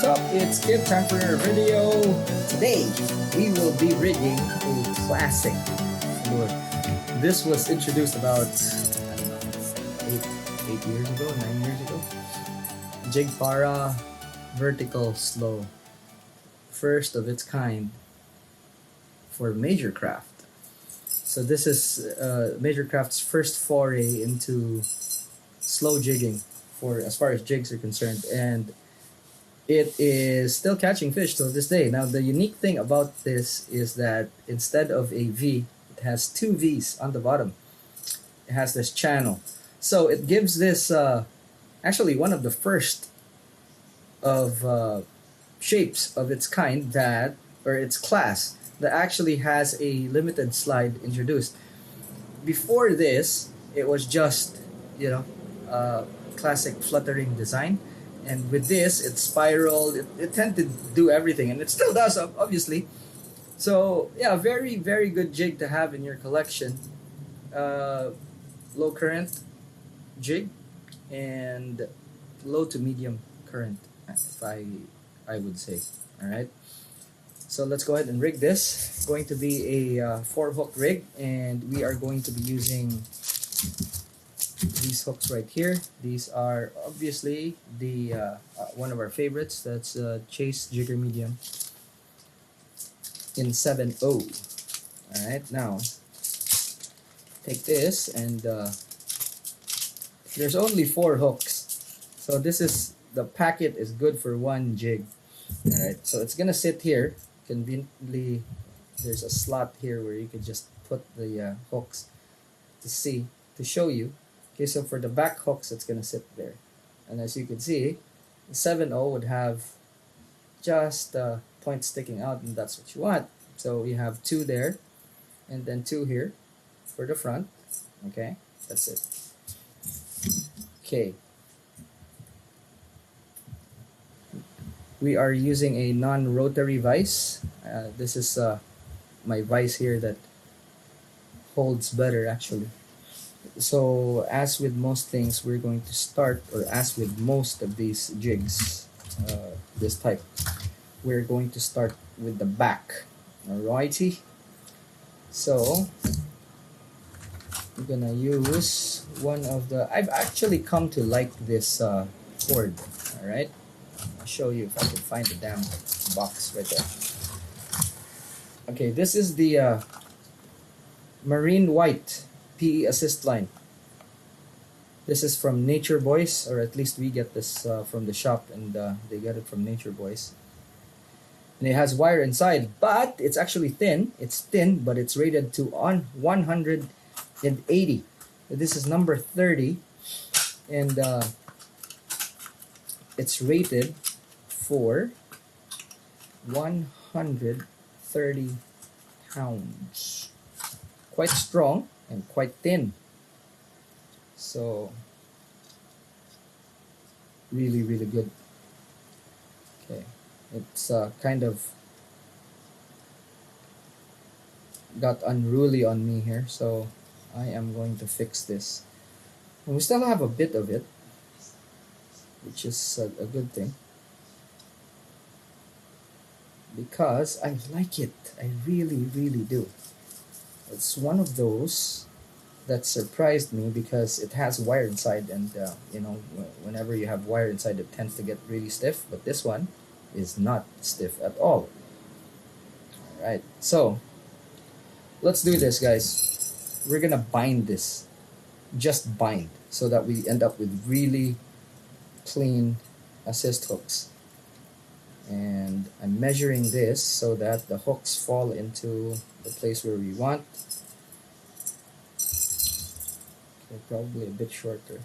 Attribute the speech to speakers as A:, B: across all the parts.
A: what's up? It's Jigpara Video. Today, we will be rigging a classic lure. This was introduced about, I don't know, 8 years ago, 9 years ago. Jigpara Vertical Slow. First of its kind for Majorcraft. So this is Majorcraft's first foray into slow jigging for as far as jigs are concerned, and it is still catching fish till this day. Now the unique thing about this is that instead of a V, it has two V's on the bottom. It has this channel, so it gives this actually one of the first of shapes of its kind that, or its class, that actually has a limited slide introduced. Before this, it was just, classic fluttering design, and with this, it spiraled. It tended to do everything, and it still does, obviously. So yeah, very very good jig to have in your collection. Low current jig and low to medium current, if I would say. All right. So let's go ahead and rig this. It's going to be a 4-hook rig, and we are going to be using these hooks right here. These are obviously the one of our favorites. That's Chase Jigger Medium in 7.0. All right, now take this, and there's only 4 hooks, so this is the packet is good for one jig. All right, so it's gonna sit here conveniently. There's a slot here where you could just put the hooks to show you. Okay, so for the back hooks, it's gonna sit there, and as you can see, the 7.0 would have just points sticking out, and that's what you want. So we have 2 there, and then 2 here for the front. Okay, that's it. Okay. We are using a non-rotary vise. This is my vise here that holds better, actually. So as with most things, we're going to start, or as with most of these jigs, this type, we're going to start with the back. Alrighty. So I'm gonna use one of the. I've actually come to like this cord. All right. I'll show you if I can find the damn box right there. Okay, this is the Marine White PE assist line. This is from Nature Boys, or at least we get this from the shop, and they get it from Nature Boys. And it has wire inside, but it's actually thin. It's thin, but it's rated to on 180. This is number 30, and it's rated for 130 pounds. Quite strong and quite thin. So really really good. Okay, it's kind of got unruly on me here, so I am going to fix this. And we still have a bit of it, which is a good thing, because I like it. I really really do. It's one of those that surprised me because it has wire inside, and whenever you have wire inside, it tends to get really stiff, but this one is not stiff at all. Alright, so let's do this, guys. We're gonna bind this, just bind, so that we end up with really clean assist hooks. And I'm measuring this so that the hooks fall into the place where we want. Okay, probably a bit shorter.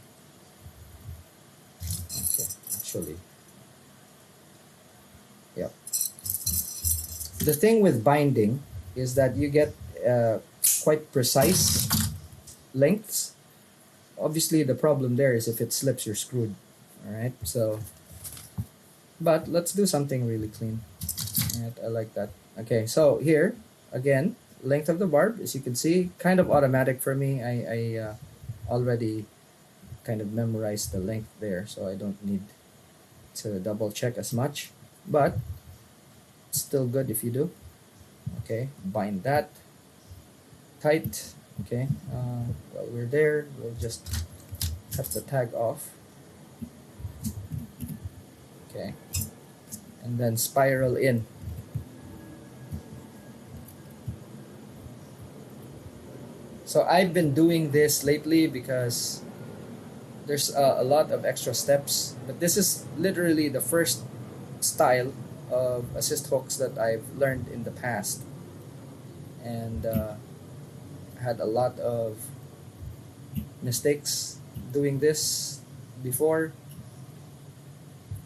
A: Okay, actually, yep. The thing with binding is that you get quite precise lengths. Obviously, the problem there is if it slips, you're screwed. Alright, so, but let's do something really clean. Alright, I like that. Okay, so here, again, length of the barb, as you can see, kind of automatic for me. I already kind of memorized the length there, so I don't need to double check as much. but it's still good if you do. Okay, bind that tight. Okay, while we're there, we'll just cut the tag off. Okay, and then spiral in. So I've been doing this lately because there's a lot of extra steps, but this is literally the first style of assist hooks that I've learned in the past, and had a lot of mistakes doing this before,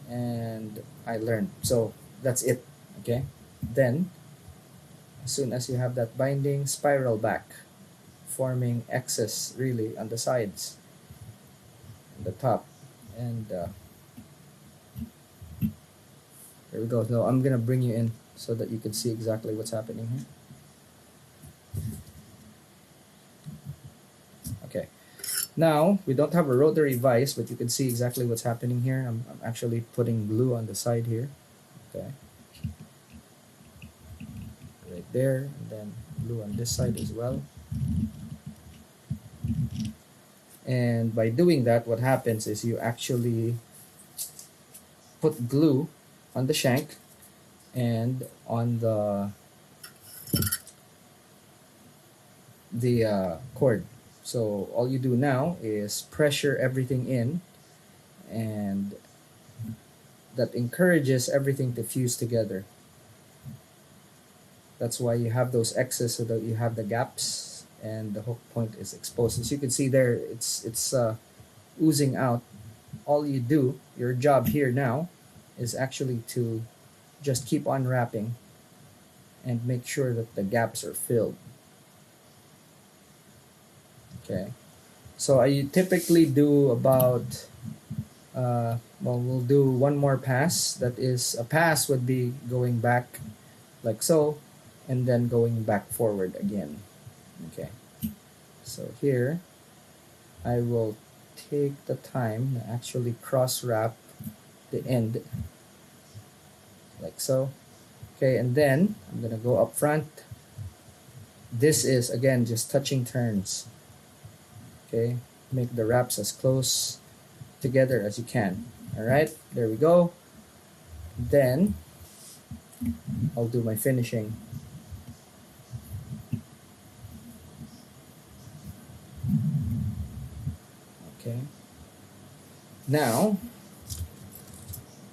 A: and I learned. So that's it. Okay, then as soon as you have that binding, spiral back, forming X's really on the sides, on the top, and there we go. So I'm gonna bring you in so that you can see exactly what's happening here. Okay, now we don't have a rotary vise, but you can see exactly what's happening here. I'm actually putting glue on the side here. Okay, right there, and then glue on this side as well. And by doing that, what happens is you actually put glue on the shank and on the cord. So all you do now is pressure everything in, and that encourages everything to fuse together. That's why you have those X's, so that you have the gaps and the hook point is exposed. As you can see there, it's oozing out. All you do, your job here now, is actually to just keep on wrapping and make sure that the gaps are filled. Okay, so I typically do about well, we'll do one more pass. That is, a pass would be going back like so, and then going back forward again. Okay, so here I will take the time to actually cross wrap the end like so. Okay, and then I'm gonna go up front. This is again just touching turns. Okay, make the wraps as close together as you can. All right, there we go. Then I'll do my finishing. Okay, now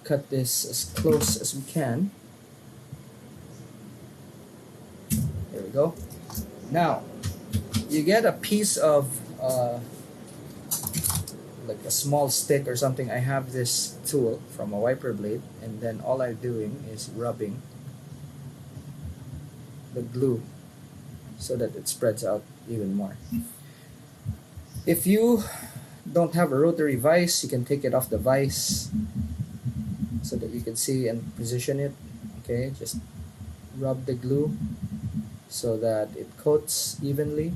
A: cut this as close as we can. There we go. Now you get a piece of like a small stick or something. I have this tool from a wiper blade, and then all I'm doing is rubbing the glue so that it spreads out even more. If you don't have a rotary vise, you can take it off the vise so that you can see and position it. Okay, just rub the glue so that it coats evenly.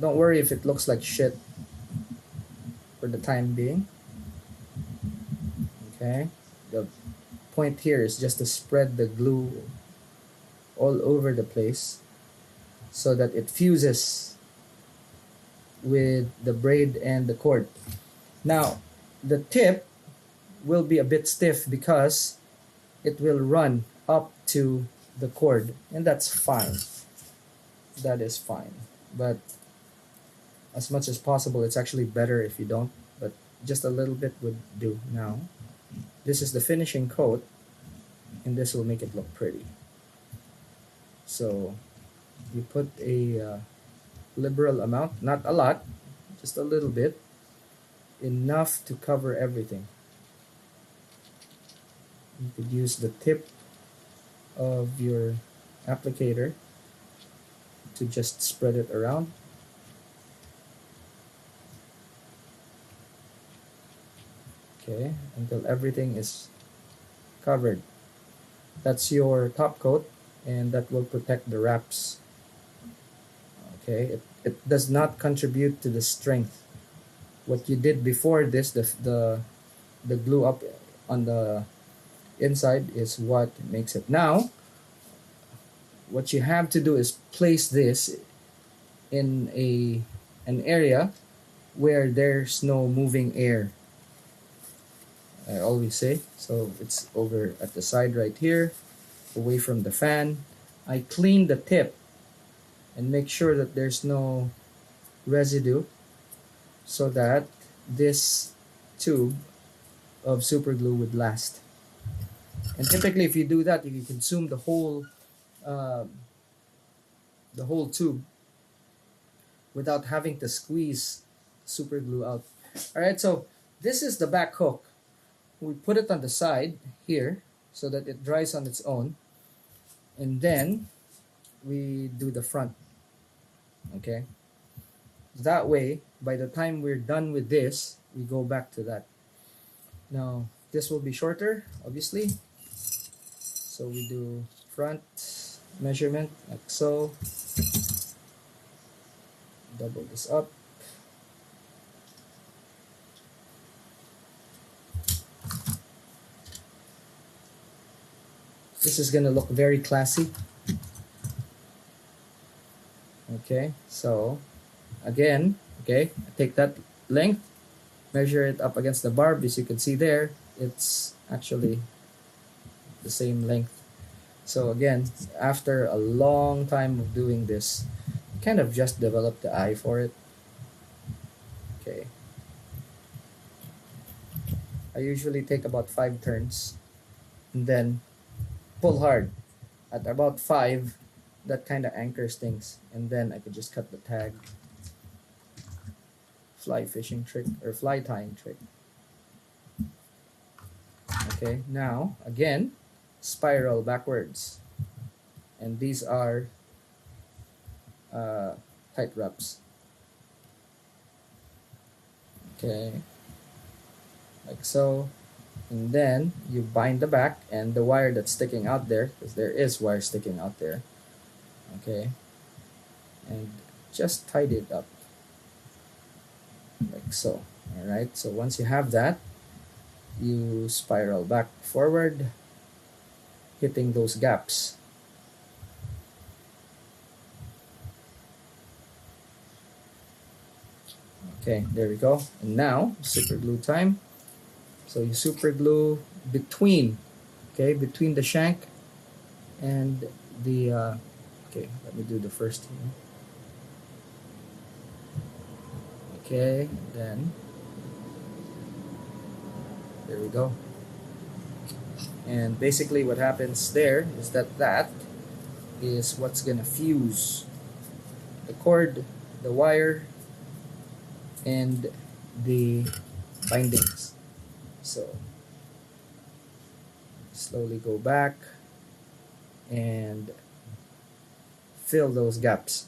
A: Don't worry if it looks like shit for the time being. Okay, the point here is just to spread the glue all over the place so that it fuses with the braid and the cord. Now the tip will be a bit stiff because it will run up to the cord, and that's fine. That is fine, but as much as possible, it's actually better if you don't, but just a little bit would do. Now this is the finishing coat, and this will make it look pretty. So you put a liberal amount, not a lot, just a little bit, enough to cover everything. You could use the tip of your applicator to just spread it around. Okay, until everything is covered. That's your top coat, and that will protect the wraps. Okay, it does not contribute to the strength. What you did before this, the glue up on the inside is what makes it. Now, what you have to do is place this in an area where there's no moving air. I always say, so it's over at the side right here, away from the fan. I clean the tip and make sure that there's no residue so that this tube of super glue would last. And typically if you do that, you can consume uh, the whole tube without having to squeeze super glue out. Alright, so this is the back hook. We put it on the side here so that it dries on its own, and then we do the front. Okay, that way by the time we're done with this, we go back to that. Now this will be shorter, obviously, so we do front measurement like so, double this up. This is gonna look very classy. Okay, so again, okay, I take that length, measure it up against the barb. As you can see there, it's actually the same length. So again, after a long time of doing this, kind of just developed the eye for it. Okay, I usually take about 5 turns and then pull hard. At about 5, that kind of anchors things, and then I could just cut the tag. Fly fishing trick or fly tying trick. Okay, now again, spiral backwards, and these are tight wraps. Okay, like so. And then you bind the back and the wire that's sticking out there, because there is wire sticking out there. Okay, and just tidy it up like so. All right, so once you have that, you spiral back forward, hitting those gaps. Okay, there we go. And now super glue time. So you super glue between, okay, between the shank and the, okay, let me do the first one. Okay, then, there we go. And basically what happens there is that is what's gonna fuse the cord, the wire, and the bindings. So slowly go back and fill those gaps.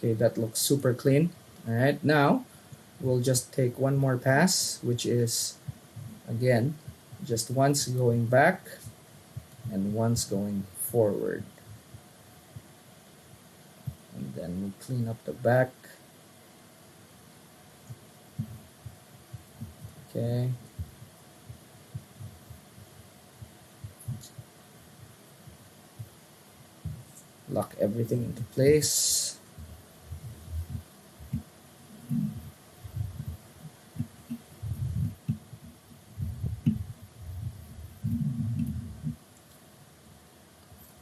A: Okay, that looks super clean. All right, now we'll just take one more pass, which is, again, just once going back and once going forward. And then we clean up the back. Okay. Lock everything into place.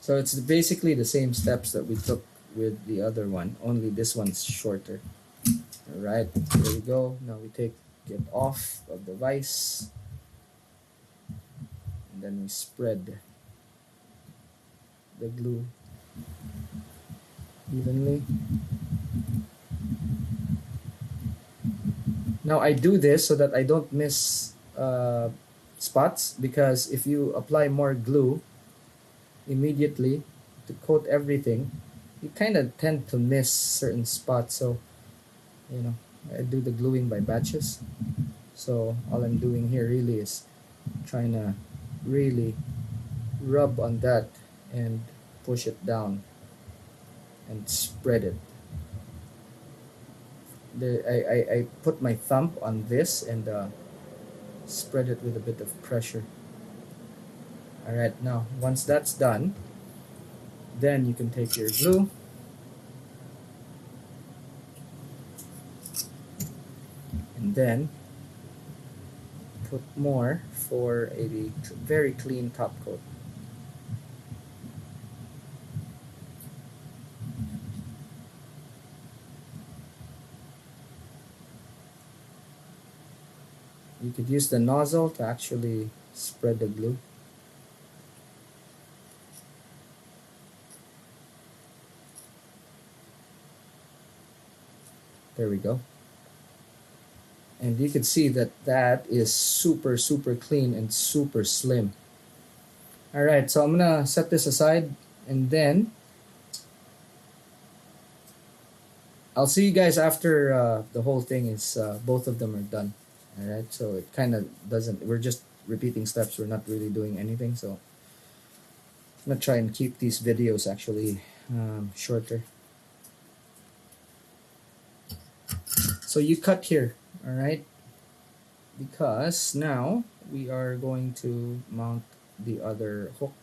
A: So it's basically the same steps that we took with the other one, only this one's shorter. All right, there we go. Now we take it off of the vise, and then we spread the glue evenly. Now I do this so that I don't miss spots, because if you apply more glue immediately to coat everything, you kind of tend to miss certain spots. So, you know, I do the gluing by batches. So all I'm doing here really is trying to really rub on that and push it down and spread it. I put my thumb on this and spread it with a bit of pressure. Alright, now once that's done, then you can take your glue and then put more for a very clean top coat. You could use the nozzle to actually spread the glue. There we go. And you can see that that is super, super clean and super slim. Alright, so I'm gonna set this aside and then I'll see you guys after the whole thing is both of them are done. Alright, so it kind of doesn't, we're just repeating steps, we're not really doing anything. So I'm gonna try and keep these videos actually shorter. So you cut here, alright, because now we are going to mount the other hook.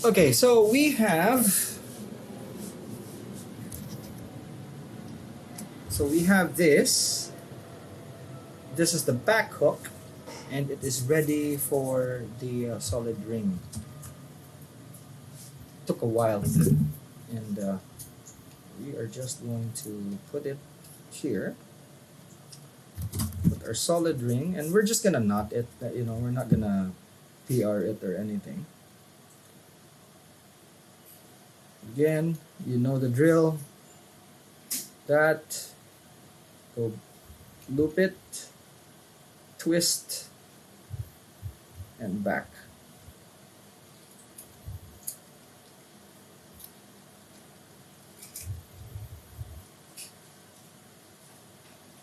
A: Okay, so we have this. This is the back hook, and it is ready for the solid ring. Took a while, and we are just going to put it here. Put our solid ring, and we're just gonna knot it. You know, we're not gonna PR it or anything. Again, you know the drill. That, go loop it, twist, and back.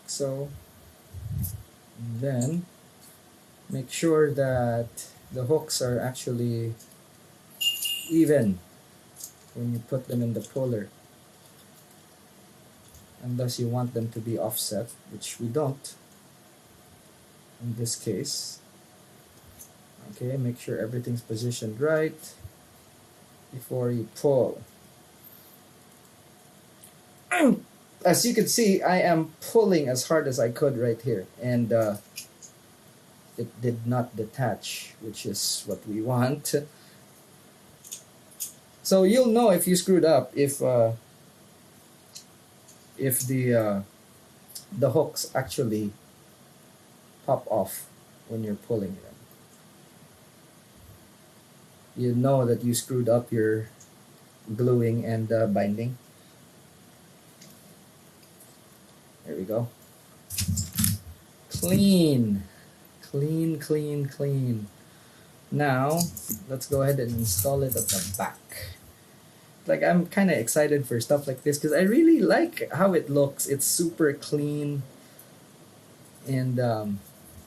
A: So then make sure that the hooks are actually even when you put them in the puller, unless you want them to be offset, which we don't in this case. Okay, make sure everything's positioned right before you pull. As you can see, I am pulling as hard as I could right here, and it did not detach, which is what we want. So you'll know if you screwed up if the hooks actually pop off when you're pulling them. You know that you screwed up your gluing and binding. There we go. Clean. Clean, clean, clean. Now, let's go ahead and install it at the back. Like, I'm kind of excited for stuff like this because I really like how it looks. It's super clean, and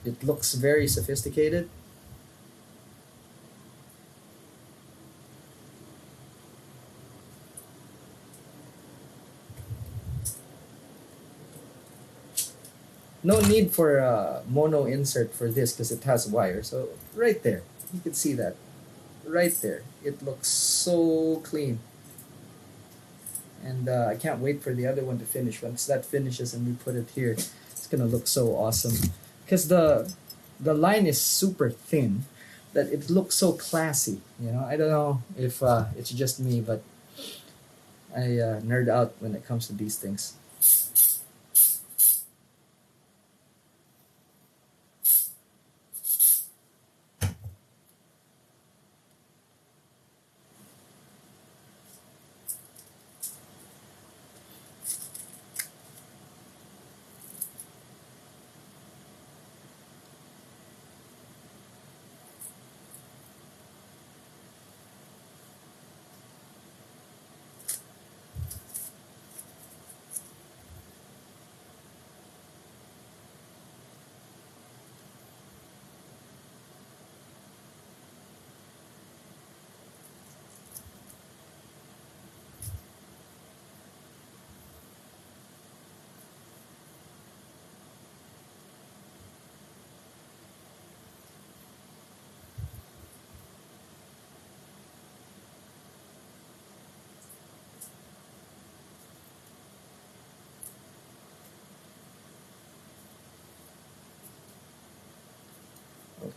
A: it looks very sophisticated. No need for a mono insert for this because it has wire. So right there, you can see that. Right there. It looks so clean. And I can't wait for the other one to finish. Once that finishes and we put it here, it's gonna look so awesome. Because the line is super thin, that it looks so classy. You know, I don't know if it's just me, but I nerd out when it comes to these things.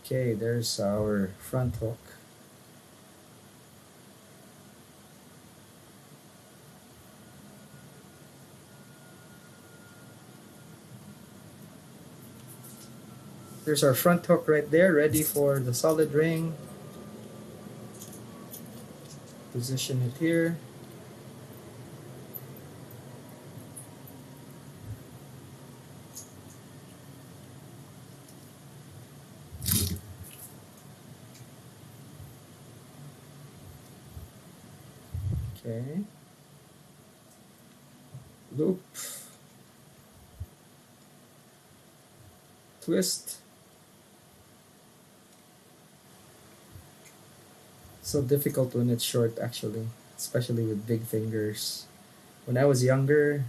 A: Okay, there's our front hook. There's our front hook right there, ready for the solid ring. Position it here. Okay. Loop. Twist. So difficult when it's short, actually, especially with big fingers. When I was younger,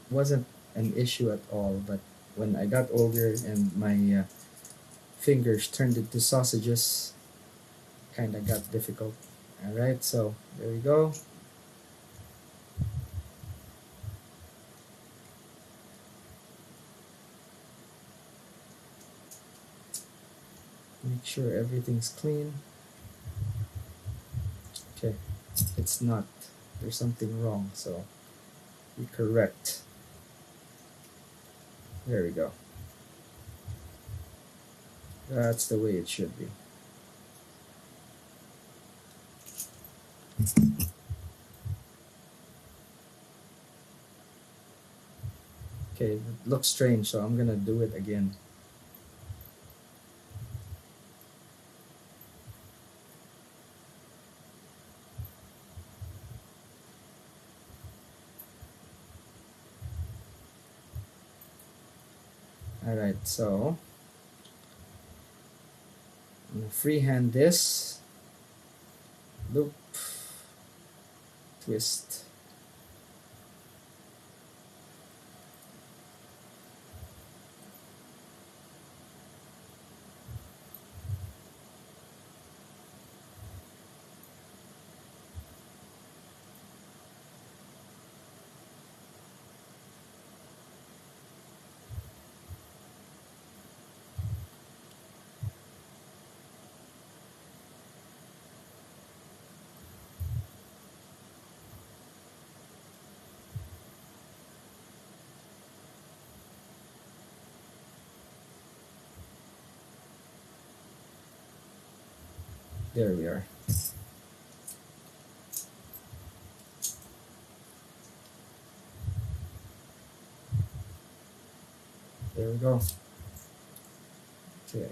A: wasn't an issue at all, but when I got older and my fingers turned into sausages, kind of got difficult. All right, so there we go. Make sure everything's clean. Okay, it's not. There's something wrong, so we correct. There we go. That's the way it should be. Okay, it looks strange, so I'm gonna do it again. Alright, so I'm gonna freehand this, loop, twist. There we are. There we go. Okay.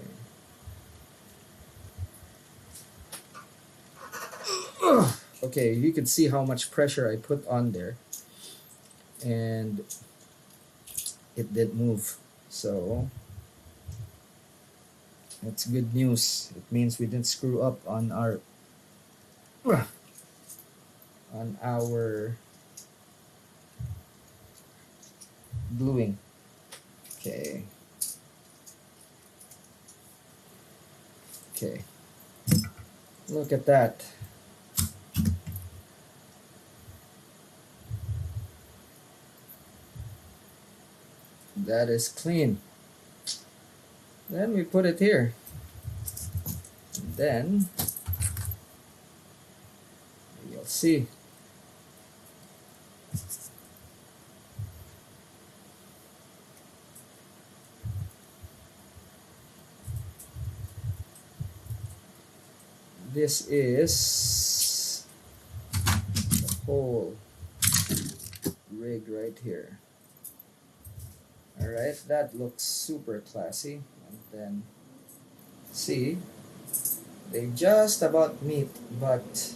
A: Okay, you can see how much pressure I put on there, and it did move. So that's good news. It means we didn't screw up on our gluing. Okay. Okay. Look at that. That is clean. Then we put it here. And then you'll see. This is the whole rig right here. Alright, that looks super classy. And then, see, they just about meet, but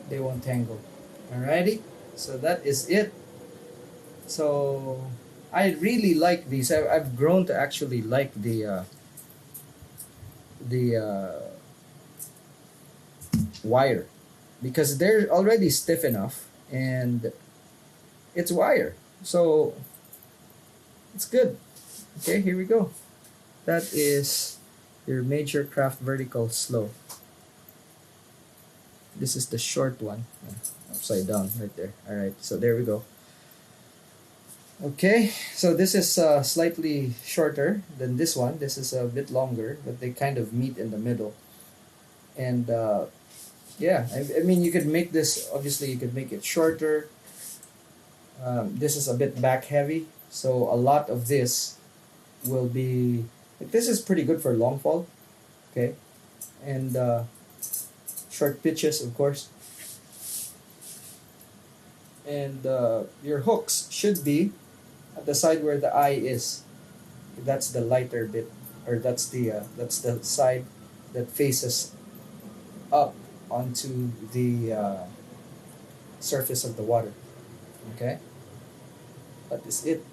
A: they won't tangle. Alrighty, so that is it. So, I really like these. I've grown to actually like the wire, because they're already stiff enough and it's wire, so it's good. Okay, here we go. That is your Majorcraft Vertical Slow. This is the short one, upside down right there. Alright, so there we go. Okay, so this is slightly shorter than this one. This is a bit longer, but they kind of meet in the middle. And yeah, I mean, you could make this, obviously you could make it shorter. This is a bit back heavy, so a lot of this will be, this is pretty good for long fall, okay? And short pitches, of course. And your hooks should be at the side where the eye is. That's the lighter bit, or that's the side that faces up onto the surface of the water. Okay, that is it.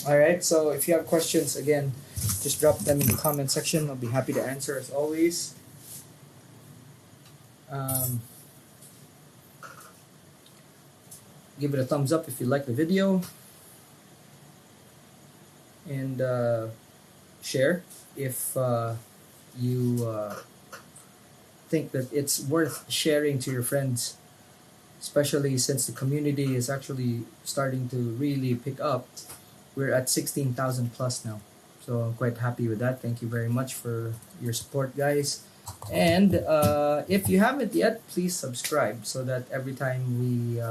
A: All right. So if you have questions, again, just drop them in the comment section. I'll be happy to answer as always. Give it a thumbs up if you like the video, and share if you think that it's worth sharing to your friends, especially since the community is actually starting to really pick up. We're at 16,000 plus now. So I'm quite happy with that. Thank you very much for your support, guys. And if you haven't yet, please subscribe so that every time we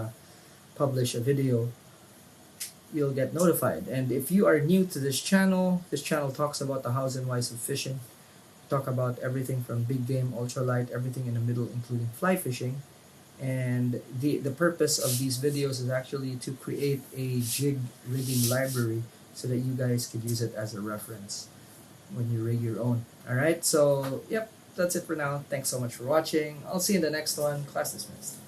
A: publish a video, you'll get notified. And if you are new to this channel talks about the hows and whys of fishing. Talk about everything from big game, ultralight, everything in the middle, including fly fishing. And the purpose of these videos is actually to create a jig rigging library so that you guys could use it as a reference when you rig your own. Alright, so yep, that's it for now. Thanks so much for watching. I'll see you in the next one. Class dismissed.